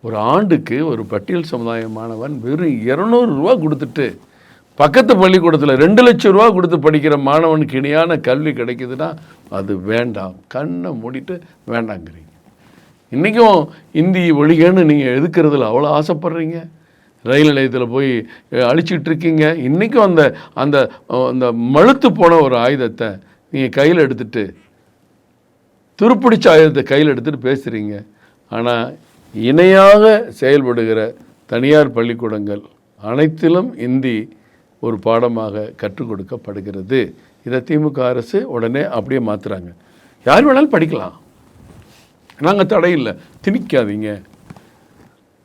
ஒரு ஆண்டுக்கு ஒரு பட்டியல் சமுதாய மாணவன் வெறும் 200 ரூபா கொடுத்துட்டு பக்கத்து பள்ளிக்கூடத்தில் 2 லட்சம் ரூபா கொடுத்து படிக்கிற மாணவனுக்கு இணையான கல்வி கிடைக்குதுன்னா அது வேண்டாம். கண்ணை மூடிட்டு வேண்டாங்கிறீங்க. இன்றைக்கும் இந்தி ஒழிகன்னு நீங்கள் எதுக்கிறதுல அவ்வளோ ஆசைப்படுறீங்க. ரயில் நிலையத்தில் போய் அழிச்சிட்டு இருக்கீங்க. இன்றைக்கும் அந்த அந்த அந்த மழுத்து போன ஒரு ஆயுதத்தை நீங்கள் கையில் எடுத்துகிட்டு, துருப்பிடிச்ச ஆயுதத்தை கையில் எடுத்துகிட்டு பேசுகிறீங்க. ஆனால் இணையாக செயல்படுகிற தனியார் பள்ளிக்கூடங்கள் அனைத்திலும் இந்தி ஒரு பாடமாக கற்றுக் கொடுக்கப்படுகிறது. இதை திமுக அரசு உடனே அப்படியே மாற்றுறாங்க. யார் வேணாலும் படிக்கலாம், நாங்கள் தடையில்லை, திணிக்காதீங்க.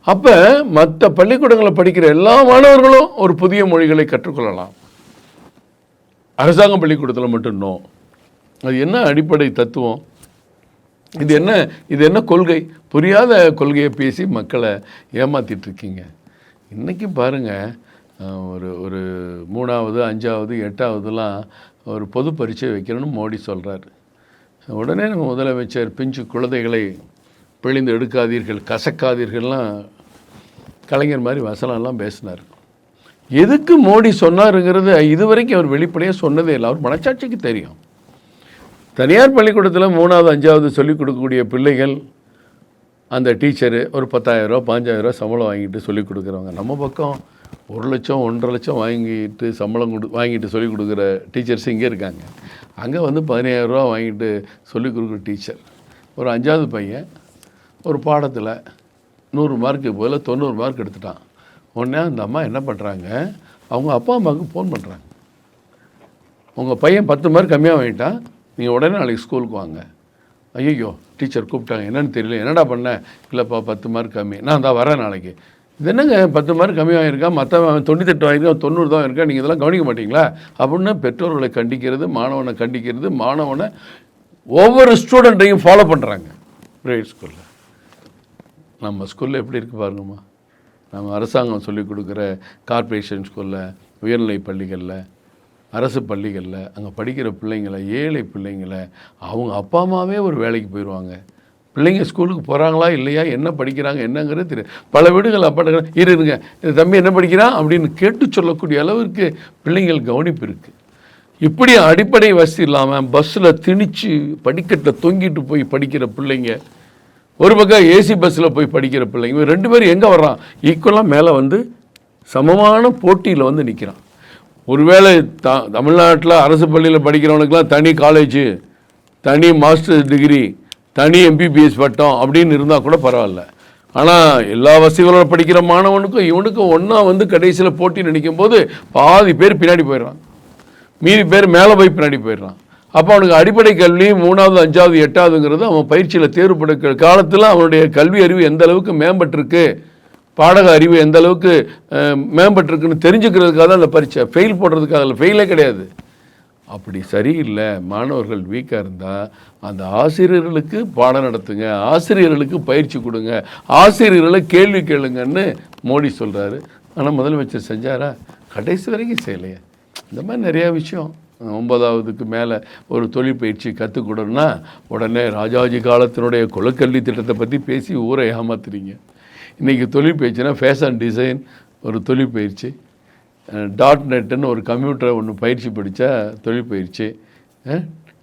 அப்போ மற்ற பள்ளிக்கூடங்களில் படிக்கிற எல்லா மாணவர்களும் ஒரு புதிய மொழிகளை கற்றுக்கொள்ளலாம். அரசாங்க பள்ளிக்கூடத்தில் மட்டும் நோ. அது என்ன அடிப்படை தத்துவம்? இது என்ன கொள்கை? புரியாத கொள்கையை பேசி மக்களை ஏமாற்றிட்டு இருக்கீங்க. இன்றைக்கி பாருங்கள், ஒரு 3வது 5வது 8வதுலாம் ஒரு பொது பரீட்சை வைக்கணும்னு மோடி சொல்கிறார். உடனே நம்ம முதலமைச்சர் பிஞ்சு குழந்தைகளை பிழிந்து எடுக்காதீர்கள், கசக்காதீர்கள்லாம் கலைஞர் மாதிரி வசனம்லாம் பேசினார். எதுக்கு மோடி சொன்னாருங்கிறது இதுவரைக்கும் அவர் வெளிப்படையாக சொன்னதே இல்லை. அவர் மனச்சாட்சிக்கு தெரியும். தனியார் பள்ளிக்கூடத்தில் 3வது 5வது சொல்லிக் கொடுக்கக்கூடிய பிள்ளைகள், அந்த டீச்சரு ஒரு 10,000 15,000 சம்பளம் வாங்கிட்டு சொல்லிக் கொடுக்குறவங்க. நம்ம பக்கம் 1 லட்சம் 1.5 லட்சம் வாங்கிட்டு சம்பளம் வாங்கிட்டு சொல்லிக் கொடுக்குற டீச்சர்ஸ் இங்கே இருக்காங்க. அங்கே வந்து 15,000 வாங்கிட்டு சொல்லிக் கொடுக்குற டீச்சர். ஒரு 5வது பையன் ஒரு பாடத்தில் 100 மார்க்கு போல் 90 மார்க் எடுத்துட்டான். உடனே அந்த அம்மா என்ன பண்ணுறாங்க, அவங்க அப்பா அம்மாவுக்கு ஃபோன் பண்ணுறாங்க. உங்கள் பையன் 10 மார்க் கம்மியாக வாங்கிட்டான், நீங்கள் உடனே நாளைக்கு ஸ்கூலுக்கு வாங்க. ஐயோ டீச்சர் கூப்பிட்டாங்க, என்னன்னு தெரியல, என்னடா பண்ணேன், இல்லைப்பா 10 மார்க் கம்மி, நான் தான் வரேன் நாளைக்கு. இது என்னங்க 10 மார்க் கம்மி வாங்கியிருக்கான், மற்றவன் 98 வாங்கியிருக்கான், 90 தான் இருக்கா, நீங்கள் இதெல்லாம் கவனிக்க மாட்டீங்களா அப்படின்னு பெற்றோர்களை கண்டிக்கிறது, மாணவனை கண்டிக்கிறது, மாணவனை ஒவ்வொரு ஸ்டூடெண்ட்டையும் ஃபாலோ பண்ணுறாங்க ப்ரைவேட் ஸ்கூலில். நம்ம ஸ்கூலில் எப்படி இருக்குது பாருங்கம்மா. நம்ம அரசாங்கம் சொல்லிக் கொடுக்குற கார்ப்பரேஷன் ஸ்கூலில், உயர்நிலை பள்ளிகளில், அரசு பள்ளிகளில் அங்கே படிக்கிற பிள்ளைங்களை, ஏழை பிள்ளைங்களை அவங்க அப்பா அம்மாவே ஒரு வேலைக்கு போயிடுவாங்க. பிள்ளைங்க ஸ்கூலுக்கு போகிறாங்களா இல்லையா, என்ன படிக்கிறாங்க என்னங்கிறது தெரியும். பல வீடுகள் அப்பாட்ட இருங்க இந்த தம்பி என்ன படிக்கிறான் அப்படின்னு கேட்டு சொல்லக்கூடிய அளவிற்கு பிள்ளைங்கள் கவனிப்பு இருக்குது. இப்படி அடிப்படை வசதி இல்லாமல் பஸ்ஸில் திணிச்சு படிக்கட்டில் தொங்கிட்டு போய் படிக்கிற பிள்ளைங்க, ஒரு பக்கம் ஏசி பஸ்ஸில் போய் படிக்கிற பிள்ளைங்க, 2 பேரும் எங்கே வர்றான், ஈக்குவலாக மேலே வந்து சமமான போட்டியில் வந்து நிற்கிறான். ஒருவேளை தமிழ்நாட்டில் அரசு பள்ளியில் படிக்கிறவனுக்கெல்லாம் தனி காலேஜு, தனி மாஸ்டர்ஸ் டிகிரி, தனி MBBS பட்டம் அப்படின்னு இருந்தால் கூட பரவாயில்ல. ஆனால் எல்லா வசதிகளோடு படிக்கிற மாணவனுக்கும் இவனுக்கும் ஒன்றா வந்து கடைசியில் போட்டி நினைக்கும் போது பாதி பேர் பின்னாடி போயிடுறான், மீதி பேர் மேலே போய் பின்னாடி போயிடுறான். அப்போ அவனுக்கு அடிப்படை கல்வி 3வது 5வது 8வதுங்கிறது அவன் பயிற்சியில் தேர்வுபடுக்கிற காலத்தில் அவனுடைய கல்வி அறிவு எந்த அளவுக்கு மேம்பட்டிருக்கு, பாடக அறிவு எந்த அளவுக்கு மேம்பட்டிருக்குன்னு தெரிஞ்சுக்கிறதுக்காக தான் அந்த பரீட்சை. ஃபெயில் போடுறதுக்காக அதில் ஃபெயிலே கிடையாது. அப்படி சரியில்லை, மாணவர்கள் வீக்காக இருந்தால் அந்த ஆசிரியர்களுக்கு பாடம் நடத்துங்க, ஆசிரியர்களுக்கு பயிற்சி கொடுங்க, ஆசிரியர்களை கேள்வி கேளுங்கன்னு மோடி சொல்கிறாரு. ஆனால் முதலமைச்சர் செஞ்சாரா? கடைசி வரைக்கும் செய்யலையே. இந்த மாதிரி நிறையா விஷயம். 9வதுக்கு மேலே ஒரு தொழிற்பயிற்சி கற்றுக்கொடுன்னா உடனே ராஜாஜி காலத்தினுடைய குலக்கல்வி திட்டத்தை பற்றி பேசி ஊரை ஏமாத்துறீங்க. இன்றைக்கி தொழிற்பயிற்சினா ஃபேஷன் டிசைன் ஒரு தொழிற்பயிற்சி, .NETன்னு ஒரு கம்ப்யூட்டரை ஒன்று பயிற்சி படித்தா தொழிற்பயிற்சி,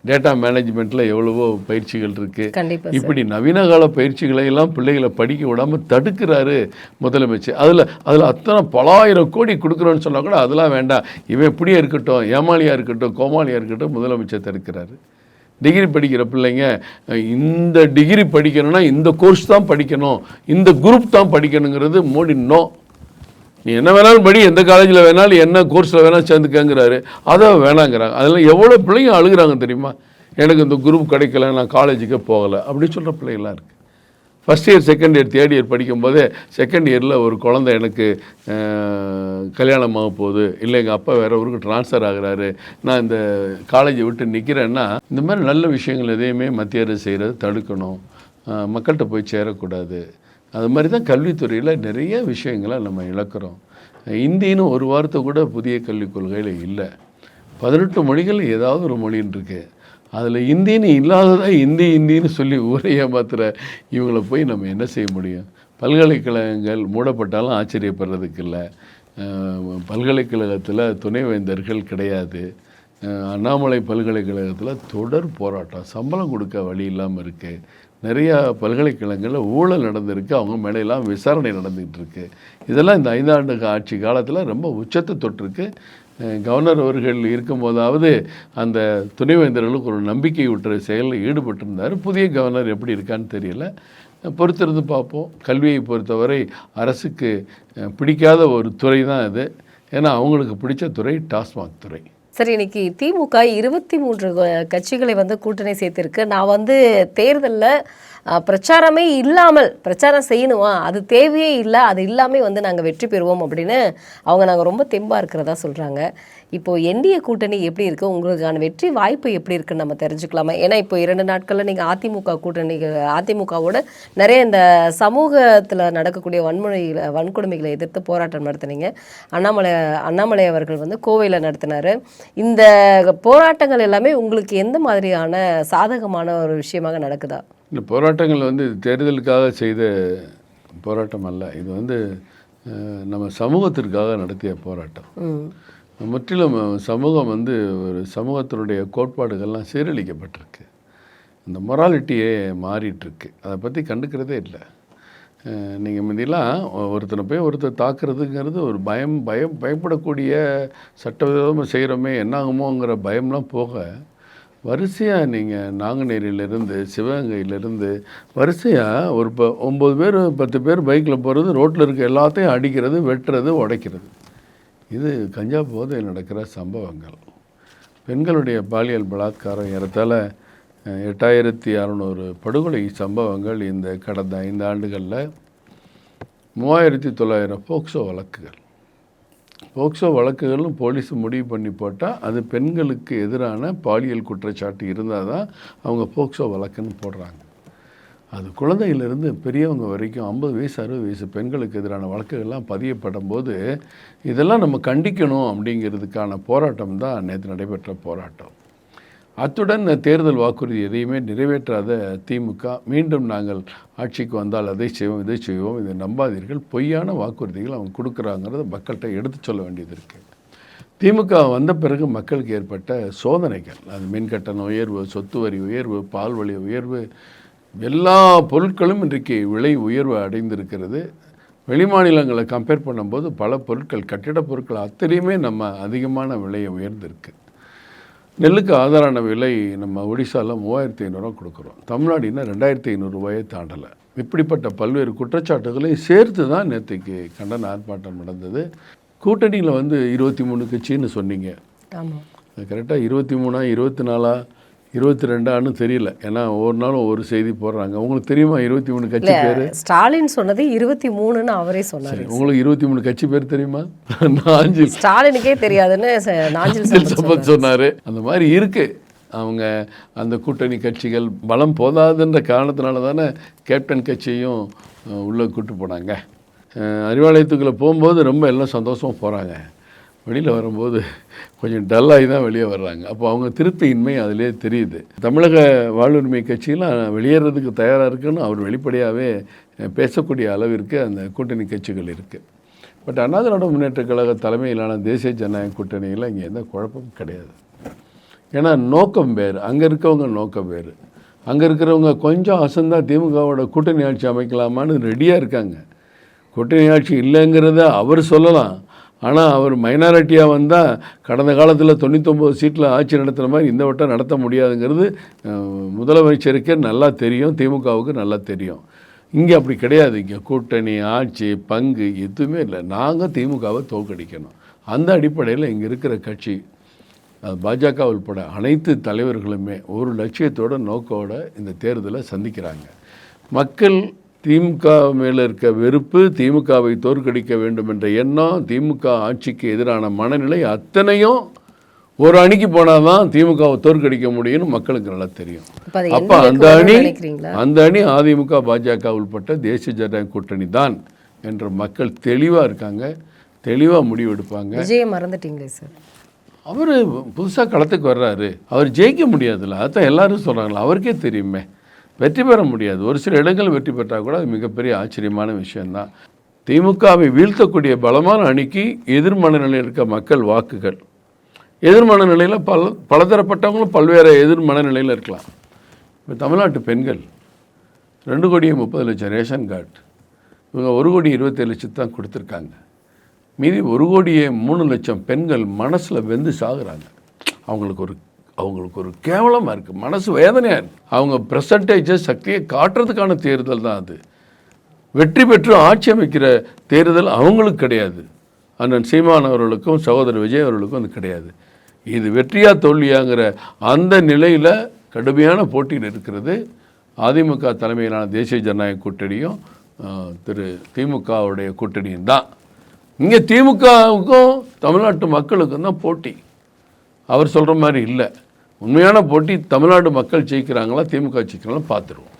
டேட்டா மேனேஜ்மெண்ட்டில் எவ்வளவோ பயிற்சிகள் இருக்குது. இப்படி நவீன கால பயிற்சிகளை எல்லாம் பிள்ளைகளை படிக்க விடாமல் தடுக்கிறாரு முதலமைச்சர். அதில் அத்தனை பலாயிரம் கோடி கொடுக்குறோன்னு சொன்னால் கூட அதெல்லாம் வேண்டாம், இவன் இப்படியே இருக்கட்டும், ஏமாளியாக இருக்கட்டும், கோமாளியாக இருக்கட்டும், முதலமைச்சர் தடுக்கிறாரு. டிகிரி படிக்கிற பிள்ளைங்க இந்த டிகிரி படிக்கணும்னா இந்த கோர்ஸ் தான் படிக்கணும், இந்த குரூப் தான் படிக்கணுங்கிறது மோடி நோ. நீ என்ன வேணாலும் படி, எந்த காலேஜில் வேணாலும் என்ன கோர்ஸில் வேணாலும் சேர்ந்துக்கங்கிறாரு, அதை வேணாங்கிறாங்க. அதில் எவ்வளோ பிள்ளைங்க அழுகிறாங்க தெரியுமா, எனக்கு இந்த குரூப் கிடைக்கல, நான் காலேஜுக்கே போகலை அப்படின்னு சொல்கிற பிள்ளைங்களாம் இருக்குது. First year second year third year படிக்கும்போதே செகண்ட் இயரில் ஒரு குழந்தை எனக்கு கல்யாணம் ஆக போகுது, இல்லை எங்கள் அப்பா வேறு ஊருக்கு ட்ரான்ஸ்ஃபர் ஆகுறாரு, நான் இந்த காலேஜை விட்டு நிற்கிறேன்னா, இந்த மாதிரி நல்ல விஷயங்கள் எதையுமே மத்திய அரசு செய்கிறது தடுக்கணும், மக்கள்கிட்ட போய் சேரக்கூடாது. அது மாதிரி தான் கல்வித்துறையில் நிறைய விஷயங்களை நம்ம இழக்கிறோம். இந்தின்னு ஒரு வார்த்தை கூட புதிய கல்விக் கொள்கையில் இல்லை. 18 மொழிகள் ஏதாவது ஒரு மொழின்னு இருக்குது, அதில் இந்தின்னு இல்லாததாக இந்தின்னு சொல்லி ஊரை ஏமாத்துகிற இவங்களை போய் நம்ம என்ன செய்ய முடியும்? பல்கலைக்கழகங்கள் மூடப்பட்டாலும் ஆச்சரியப்படுறதுக்கு இல்லை. பல்கலைக்கழகத்தில் துணைவேந்தர்கள் கிடையாது. அண்ணாமலை பல்கலைக்கழகத்தில் தொடர் போராட்டம், சம்பளம் கொடுக்க வழி இல்லாமல் இருக்குது. நிறையா பல்கலைக்கழகங்களில் ஊழல் நடந்திருக்கு, அவங்க மேலையெல்லாம் விசாரணை நடந்துகிட்டு இருக்கு. இதெல்லாம் இந்த 5 ஆண்டு ஆட்சி காலத்தில் ரொம்ப உச்சத்தை தொட்டிருக்கு. கவர்னர் அவர்கள் இருக்கும்போதாவது அந்த துணைவேந்தர்களுக்கு ஒரு நம்பிக்கை ஊட்டுற செயலில் ஈடுபட்டிருந்தார். புதிய கவர்னர் எப்படி இருக்கான்னு தெரியல, பொறுத்திருந்து பார்ப்போம். கல்வியை பொறுத்தவரை அரசுக்கு பிடிக்காத ஒரு துறை தான் இது. ஏன்னா அவங்களுக்கு பிடிச்ச துறை டாஸ்மாக் துறை. சரி, இன்னைக்கு திமுக 23 கட்சிகளை வந்து கூட்டணி சேர்த்திருக்கு. நான் தேர்தலில் பிரச்சாரமே இல்லாமல் பிரச்சாரம் செய்யணுமா, அது தேவையே இல்லை, அது இல்லாமல் நாங்கள் வெற்றி பெறுவோம் அப்படின்னு நாங்கள் ரொம்ப தெம்பாக இருக்கிறதா சொல்கிறாங்க. இப்போது என்டிஏ கூட்டணி எப்படி இருக்குது, உங்களுக்கான வெற்றி வாய்ப்பு எப்படி இருக்குன்னு நம்ம தெரிஞ்சுக்கலாமா? ஏன்னா இப்போ 2 நாட்களில் நீங்கள் அதிமுகவோட நிறைய இந்த சமூகத்தில் நடக்கக்கூடிய வன்கொடுமைகளை எதிர்த்து போராட்டம் நடத்துனீங்க. அண்ணாமலை அவர்கள் கோவையில் நடத்தினார். இந்த போராட்டங்கள் எல்லாமே உங்களுக்கு எந்த மாதிரியான சாதகமான ஒரு விஷயமாக நடக்குதா? இந்த போராட்டங்கள் வந்து தேர்தலுக்காக செய்த போராட்டம் அல்ல. இது வந்து நம்ம சமூகத்திற்காக நடத்திய போராட்டம். முற்றிலும் சமூகம் வந்து ஒரு சமூகத்தினுடைய கோட்பாடுகள்லாம் சீரழிக்கப்பட்டிருக்கு. இந்த மொராலிட்டியே மாறிட்டுருக்கு. அதை பற்றி கண்டுக்கிறதே இல்லை. நீங்கள் முந்திலாம் ஒருத்தனை போய் ஒருத்தர் தாக்குறதுங்கிறது ஒரு பயப்படக்கூடிய சட்டவிரோதமாக செய்கிறோமே என்னாகுமோங்கிற பயம்லாம் போக, வரிசையாக நீங்கள் நாங்குநேரியிலேருந்து சிவகங்கையிலேருந்து வரிசையாக ஒரு 9 பேர் 10 பேர் பைக்கில் போகிறது, ரோட்டில் இருக்க எல்லாத்தையும் அடிக்கிறது, வெட்டுறது, உடைக்கிறது. இது கஞ்சா போதையில் நடக்கிற சம்பவங்கள். பெண்களுடைய பாலியல் பலாத்காரம் ஏறத்தாழ 8600 படுகொலை சம்பவங்கள் இந்த கடந்த 5 ஆண்டுகளில். 3900 போக்சோ வழக்குகள். போக்சோ வழக்குகளும் போலீஸ் முடிவு பண்ணி போட்டால் அது பெண்களுக்கு எதிரான பாலியல் குற்றச்சாட்டு இருந்தால் தான் அவங்க போக்சோ வழக்குன்னு போடுறாங்க. அது குழந்தையிலிருந்து பெரியவங்க வரைக்கும் 50 வயசு 60 வயசு பெண்களுக்கு எதிரான வழக்குகள்லாம் பதியப்படும் போது இதெல்லாம் நம்ம கண்டிக்கணும் அப்படிங்கிறதுக்கான போராட்டம் தான் நேற்று நடைபெற்ற போராட்டம். அத்துடன் தேர்தல் வாக்குறுதி எதையுமே நிறைவேற்றாத திமுக மீண்டும் நாங்கள் ஆட்சிக்கு வந்தால் அதை செய்வோம் இதை செய்வோம், இதை நம்பாதீர்கள், பொய்யான வாக்குறுதிகள் அவங்க கொடுக்குறாங்கிறத மக்கள்கிட்ட எடுத்து சொல்ல வேண்டியது இருக்குது. திமுக வந்த பிறகு மக்களுக்கு ஏற்பட்ட சோதனைகள், அது மின்கட்டண உயர்வு, சொத்து வரி உயர்வு, பால் விலை உயர்வு, எல்லா பொருட்களும் இன்றைக்கு விலை உயர்வு அடைந்திருக்கிறது. வெளிமாநிலங்களை கம்பேர் பண்ணும்போது பல பொருட்கள், கட்டிட பொருட்கள் அத்தனையுமே நம்ம அதிகமான விலையை உயர்ந்திருக்கு. நெல்லுக்கு ஆதாரான விலை நம்ம ஒடிசாவில் 3500 கொடுக்குறோம். தமிழ்நாடு இன்னும் 2500 ரூபாயை தாண்டலை. இப்படிப்பட்ட பல்வேறு குற்றச்சாட்டுகளையும் சேர்த்து தான் நேற்றுக்கு கண்டன ஆர்ப்பாட்டம் நடந்தது. கூட்டணியில் வந்து 23 கட்சின்னு சொன்னீங்க. ஆமாம், கரெக்டாக 23 24 22 தெரியல. ஏன்னா ஒரு நாளும் ஒரு செய்தி போடுறாங்க. உங்களுக்கு தெரியுமா 23 கட்சி பேர்? ஸ்டாலின் சொன்னது 23ன்னு அவரே சொன்னார். உங்களுக்கு 23 கட்சி பேர் தெரியுமா? நாஞ்சில் ஸ்டாலினுக்கே தெரியாதுன்னு நாஞ்சில் சம்பத் சொன்னார். அந்த மாதிரி இருக்கு. அவங்க அந்த கூட்டணி கட்சிகள் பலம் போதாதுன்ற காரணத்தினால தானே கேப்டன் கட்சியும் உள்ளே கூட்டு போனாங்க. அறிவாலயத்துக்குள்ளே போகும்போது ரொம்ப எல்லாம் சந்தோஷமாக போகிறாங்க. வெளியில் வரும்போது கொஞ்சம் டல்லாகி தான் வெளியே வர்றாங்க. அப்போ அவங்க திருப்தியின்மை அதிலே தெரியுது. தமிழக வாழ்வுரிமை கட்சியெலாம் வெளியேறதுக்கு தயாராக இருக்குன்னு அவர் வெளிப்படையாகவே பேசக்கூடிய அளவிற்கு அந்த கூட்டணி கட்சிகள் இருக்குது. பட் அண்ணா திராவிட முன்னேற்ற கழக தலைமையிலான தேசிய ஜனநாயக கூட்டணியில் இங்கே எந்த குழப்பமும் கிடையாது. ஏன்னா நோக்கம் வேறு, அங்கே இருக்கவங்க நோக்கம் வேறு. அங்கே இருக்கிறவங்க கொஞ்சம் அசந்தா திமுகவோட கூட்டணி ஆட்சி அமைக்கலாமான்னு ரெடியாக இருக்காங்க. கூட்டணி ஆட்சி இல்லைங்கிறத அவர் சொல்லலாம். ஆனால் அவர் மைனாரிட்டியாக வந்தால் கடந்த காலத்தில் 99 சீட்டில் ஆட்சி நடத்துகிற மாதிரி இந்த வட்டம் நடத்த முடியாதுங்கிறது முதலமைச்சருக்கே நல்லா தெரியும், திமுகவுக்கு நல்லா தெரியும். இங்கே அப்படி கிடையாது. இங்கே கூட்டணி ஆட்சி பங்கு எதுவுமே இல்லை. நாங்கள் திமுகவை தோற்கடிக்கணும். அந்த அடிப்படையில் இங்கே இருக்கிற கட்சி பாஜக உள்பட அனைத்து தலைவர்களுமே ஒரு லட்சியத்தோட நோக்கோட இந்த தேர்தலை சந்திக்கிறாங்க. மக்கள் திமுக மேலே இருக்க வெறுப்பு, திமுகவை தோற்கடிக்க வேண்டும் என்ற எண்ணம், திமுக ஆட்சிக்கு எதிரான மனநிலை அத்தனையும் ஒரு அணிக்கு போனால் தான் திமுகவை தோற்கடிக்க முடியும்னு மக்களுக்கு நல்லா தெரியும். அப்போ அந்த அணி அதிமுக பாஜக உள்பட்ட தேசிய ஜனநாயக கூட்டணி தான் என்ற மக்கள் தெளிவாக இருக்காங்க, தெளிவாக முடிவெடுப்பாங்க. விஜயை மறந்துட்டீங்களே சார்? அவர் புதுசாக களத்துக்கு வர்றாரு, அவர் ஜெயிக்க முடியாதுல்ல, அதான் எல்லாரும் சொல்கிறாங்களா, அவருக்கே தெரியுமே. வெற்றி பெற முடியாது. ஒரு சில இடங்கள் வெற்றி பெற்றால் கூட அது மிகப்பெரிய ஆச்சரியமான விஷயந்தான். திமுகவை வீழ்த்தக்கூடிய பலமான அணிக்கு எதிர்மனநிலையில் இருக்க மக்கள் வாக்குகள், எதிர்மனநிலையில் பலதரப்பட்டவங்களும் பல்வேறு எதிர்மனநிலையில் இருக்கலாம். இப்போ தமிழ்நாட்டு பெண்கள் 2,30,00,000 ரேஷன் கார்டு, இவங்க 1,27,00,000 தான் கொடுத்துருக்காங்க. மீதி 1,03,00,000 பெண்கள் மனசில் வெந்து சாகுறாங்க. அவங்களுக்கு ஒரு கேவலமாக இருக்குது, மனசு வேதனையாக இருக்குது. அவங்க பெர்சன்டேஜை சக்தியை காட்டுறதுக்கான தேர்தல் தான் அது. வெற்றி பெற்று ஆட்சி அமைக்கிற தேர்தல் அவங்களுக்கு கிடையாது. அண்ணன் சீமான் அவர்களுக்கும் சகோதரர் விஜய் அவர்களுக்கும் அது கிடையாது. இது வெற்றியா தோல்வியாங்கிற அந்த நிலையில் கடுமையான போட்டியில் இருக்கிறது அதிமுக தலைமையிலான தேசிய ஜனநாயக கூட்டணியும் திமுகவுடைய கூட்டணியும் தான். இங்கே திமுகவுக்கும் தமிழ்நாட்டு மக்களுக்கும் தான் போட்டி. அவர் சொல்கிற மாதிரி இல்லை. உண்மையான போட்டி தமிழ்நாடு மக்கள் ஜெயிக்கிறாங்களா திமுக ஜெயிக்கிறாங்களா பார்த்துருவோம்.